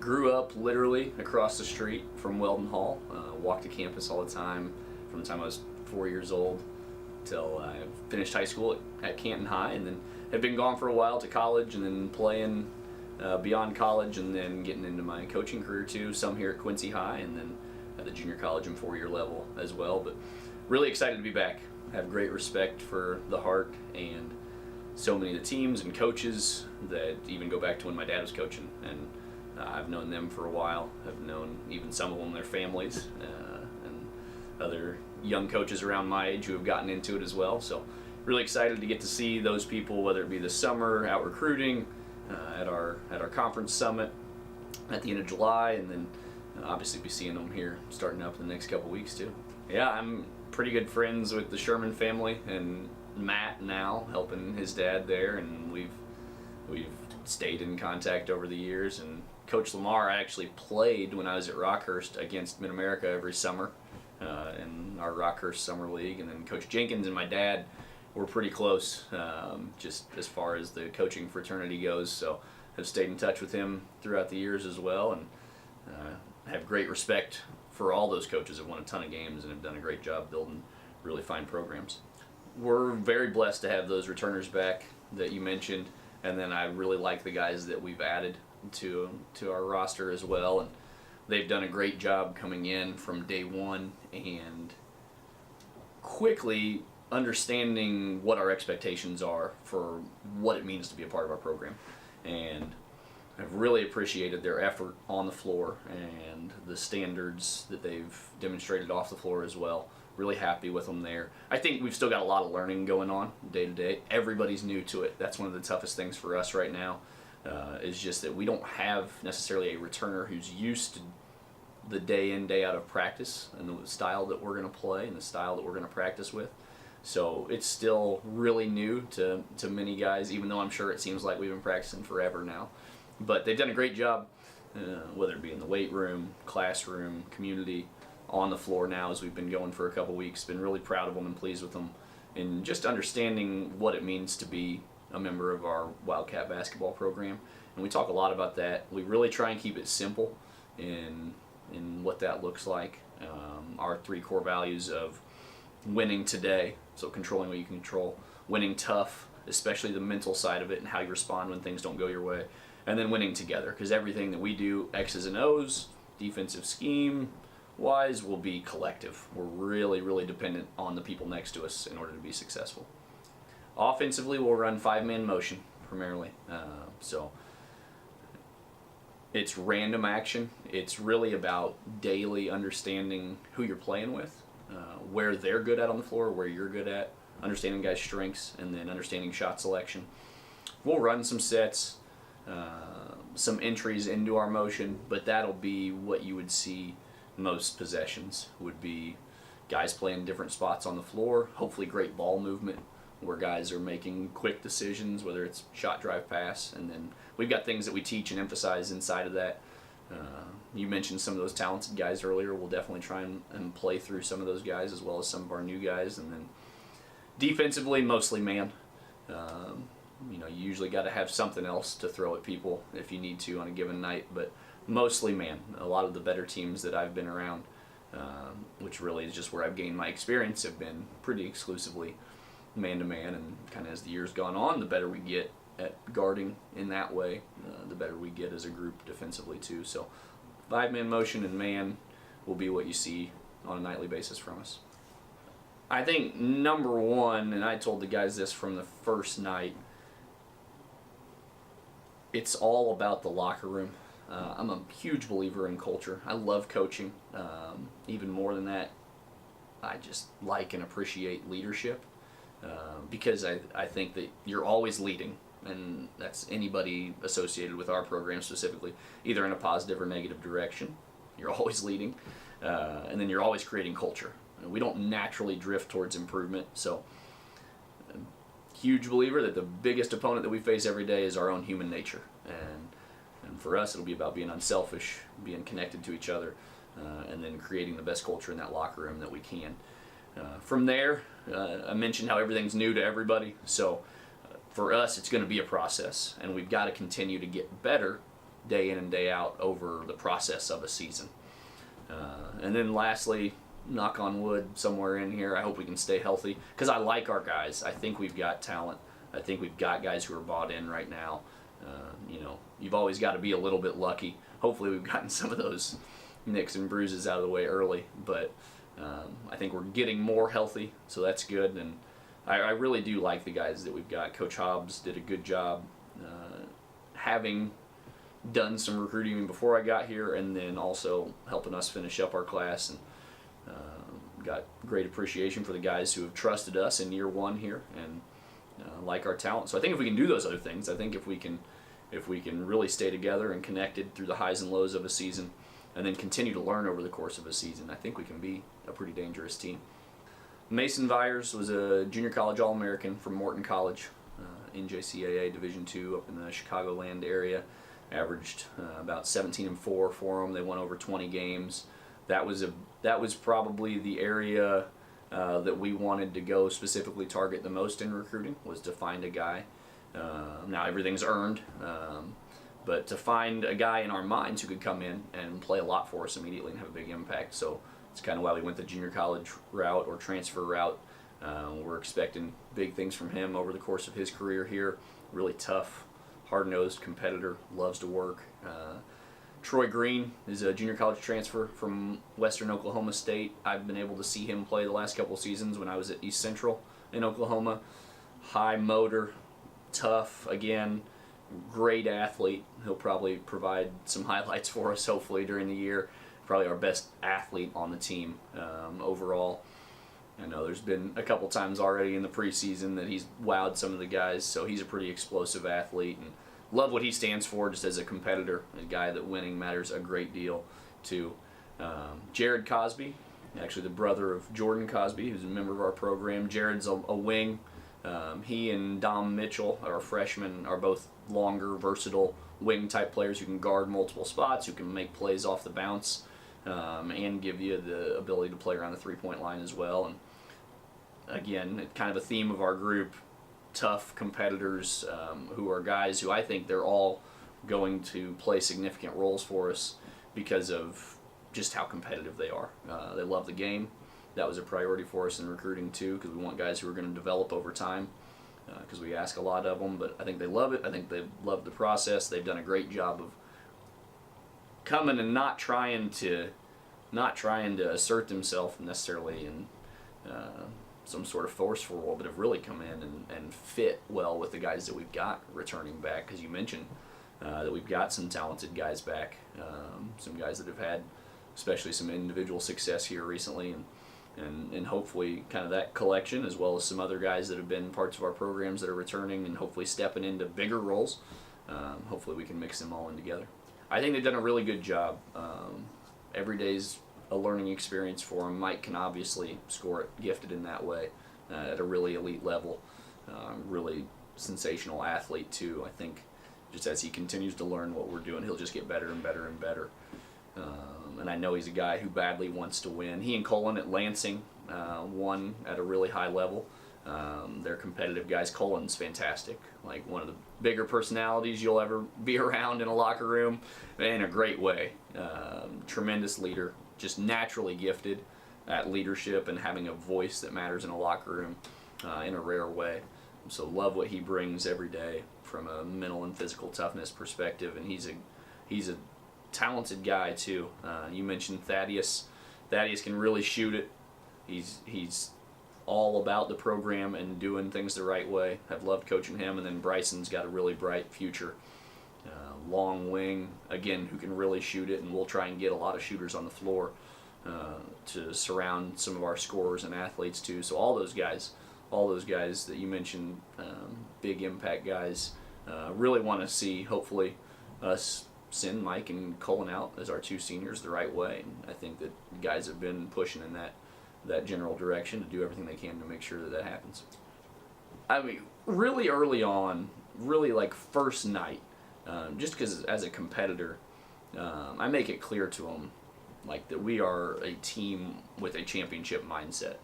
Grew up literally across the street from Weldon Hall. Walked to campus all the time from the time I was 4 years old till I finished high school at Canton High, and then have been gone for a while to college, and then playing beyond college, and then getting into my coaching career too, some here at Quincy High, and then at the junior college and 4-year level as well. But really excited to be back. Have great respect for the Heart and so many of the teams and coaches that even go back to when my dad was coaching, and I've known them for a while. I've known even some of them, their families, and other young coaches around my age who have gotten into it as well. So really excited to get to see those people, whether it be this summer out recruiting, at our conference summit at the end of July, and then obviously be seeing them here starting up in the next couple weeks too. Yeah, I'm pretty good friends with the Sherman family, and Matt now helping his dad there, and we've stayed in contact over the years. And Coach Lamar, I actually played when I was at Rockhurst against Mid-America every summer in our Rockhurst Summer League. And then Coach Jenkins and my dad were pretty close, just as far as the coaching fraternity goes. So have stayed in touch with him throughout the years as well, and have great respect for all those coaches. Have won a ton of games and have done a great job building really fine programs. We're very blessed to have those returners back that you mentioned, and then I really like the guys that we've added to our roster as well, and they've done a great job coming in from day one and quickly understanding what our expectations are for what it means to be a part of our program. And I've really appreciated their effort on the floor and the standards that they've demonstrated off the floor as well. Really happy with them there. I think we've still got a lot of learning going on day to day. Everybody's new to it. That's one of the toughest things for us right now, is just that we don't have necessarily a returner who's used to the day in, day out of practice and the style that we're going to play and the style that we're going to practice with. So it's still really new to many guys, even though I'm sure it seems like we've been practicing forever now. But they've done a great job, whether it be in the weight room, classroom, community, on the floor now as we've been going for a couple weeks. Been really proud of them and pleased with them, and just understanding what it means to be a member of our Wildcat basketball program. And we talk a lot about that. We really try and keep it simple in what that looks like. Our 3 core values of winning today, so controlling what you can control, winning tough, especially the mental side of it and how you respond when things don't go your way, and then winning together, because everything that we do, X's and O's, defensive scheme wise, will be collective. We're really, really dependent on the people next to us in order to be successful. Offensively, we'll run 5-man motion primarily. So it's random action. It's really about daily understanding who you're playing with, where they're good at on the floor, where you're good at, understanding guys' strengths, and then understanding shot selection. We'll run some sets, some entries into our motion, but that'll be what you would see most possessions, would be guys playing different spots on the floor, hopefully great ball movement where guys are making quick decisions, whether it's shot, drive, pass, and then we've got things that we teach and emphasize inside of that. You mentioned some of those talented guys earlier. We'll definitely try and play through some of those guys as well as some of our new guys. And then defensively, mostly man. You usually got to have something else to throw at people if you need to on a given night, but mostly man. A lot of the better teams that I've been around, which really is just where I've gained my experience, have been pretty exclusively man-to-man, and kind of as the years gone on, the better we get at guarding in that way, the better we get as a group defensively too. So 5-man motion and man will be what you see on a nightly basis from us. I think number one, and I told the guys this from the first night, it's all about the locker room. I'm a huge believer in culture. I love coaching. Even more than that, I just like and appreciate leadership, because I think that you're always leading, and that's anybody associated with our program specifically, either in a positive or negative direction. You're always leading, and then you're always creating culture. We don't naturally drift towards improvement, so huge believer that the biggest opponent that we face every day is our own human nature, and for us it'll be about being unselfish, being connected to each other, and then creating the best culture in that locker room that we can. From there, I mentioned how everything's new to everybody, so for us it's going to be a process, and we've got to continue to get better day in and day out over the process of a season. And then lastly, knock on wood, somewhere in here, I hope we can stay healthy because I like our guys. I think we've got talent. I think we've got guys who are bought in right now. You've always got to be a little bit lucky. Hopefully we've gotten some of those nicks and bruises out of the way early, but I think we're getting more healthy, so that's good. And I really do like the guys that we've got. Coach Hobbs did a good job having done some recruiting before I got here, and then also helping us finish up our class, and got great appreciation for the guys who have trusted us in year one here and like our talent. So I think if we can do those other things, I think if we can really stay together and connected through the highs and lows of a season, and then continue to learn over the course of a season, I think we can be a pretty dangerous team. Mason Vyers was a junior college All-American from Morton College, NJCAA Division II up in the Chicagoland area. Averaged about 17-4 for them. They won over 20 games. That was probably the area that we wanted to go specifically target the most in recruiting, was to find a guy. Now everything's earned, but to find a guy in our minds who could come in and play a lot for us immediately and have a big impact. So it's kind of why we went the junior college route or transfer route. We're expecting big things from him over the course of his career here. Really tough, hard-nosed competitor, loves to work. Troy Green is a junior college transfer from Western Oklahoma State. I've been able to see him play the last couple seasons when I was at East Central in Oklahoma. High motor, tough, again, great athlete. He'll probably provide some highlights for us hopefully during the year. Probably our best athlete on the team overall. I know there's been a couple times already in the preseason that he's wowed some of the guys, so he's a pretty explosive athlete, and love what he stands for just as a competitor, a guy that winning matters a great deal to. Jared Cosby, actually the brother of Jordan Cosby, who's a member of our program. Jared's a wing. He and Dom Mitchell, our freshmen, are both longer, versatile wing-type players who can guard multiple spots, who can make plays off the bounce, and give you the ability to play around the three-point line as well. And again, it's kind of a theme of our group, tough competitors who are guys who I think they're all going to play significant roles for us because of just how competitive they are. They love the game. That was a priority for us in recruiting too, because we want guys who are going to develop over time, because we ask a lot of them, but I think they love it. I think they love the process. They've done a great job of coming and not trying to assert themselves necessarily in some sort of forceful role, but have really come in and fit well with the guys that we've got returning back, because you mentioned that we've got some talented guys back, some guys that have had especially some individual success here recently, and hopefully kind of that collection, as well as some other guys that have been parts of our programs that are returning and hopefully stepping into bigger roles. Hopefully we can mix them all in together. I think they've done a really good job. Every day's a learning experience for him. Mike can obviously score it, gifted in that way, at a really elite level. Really sensational athlete too. I think just as he continues to learn what we're doing, he'll just get better and better and better. And I know he's a guy who badly wants to win. He and Colin at Lansing won at a really high level. They're competitive guys. Colin's fantastic, like one of the bigger personalities you'll ever be around in a locker room, in a great way. Tremendous leader, just naturally gifted at leadership and having a voice that matters in a locker room in a rare way. So love what he brings every day from a mental and physical toughness perspective, and he's a talented guy too. You mentioned Thaddeus. Thaddeus can really shoot it. He's all about the program and doing things the right way. I've loved coaching him. And then Bryson's got a really bright future. Long wing, again, who can really shoot it, and we'll try and get a lot of shooters on the floor to surround some of our scorers and athletes too. So all those guys that you mentioned, big impact guys, really want to see, hopefully, us send Mike and Colin out as our two seniors the right way. And I think that guys have been pushing in that general direction to do everything they can to make sure that happens. I mean, really early on, really like first night, just because as a competitor, I make it clear to them like that we are a team with a championship mindset.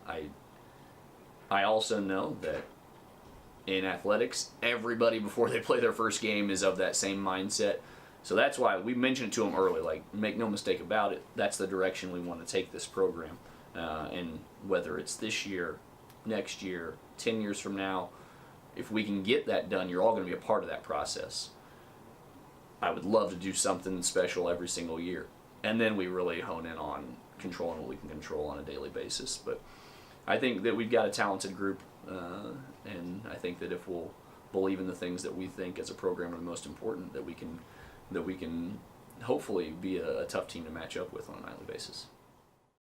I also know that in athletics, everybody before they play their first game is of that same mindset. So that's why we mentioned it to them early. Like, make no mistake about it, that's the direction we want to take this program. And whether it's this year, next year, 10 years from now, if we can get that done, you're all going to be a part of that process. I would love to do something special every single year. And then we really hone in on controlling what we can control on a daily basis. But I think that we've got a talented group, and I think that if we'll believe in the things that we think as a program are the most important, that we can hopefully be a tough team to match up with on a nightly basis.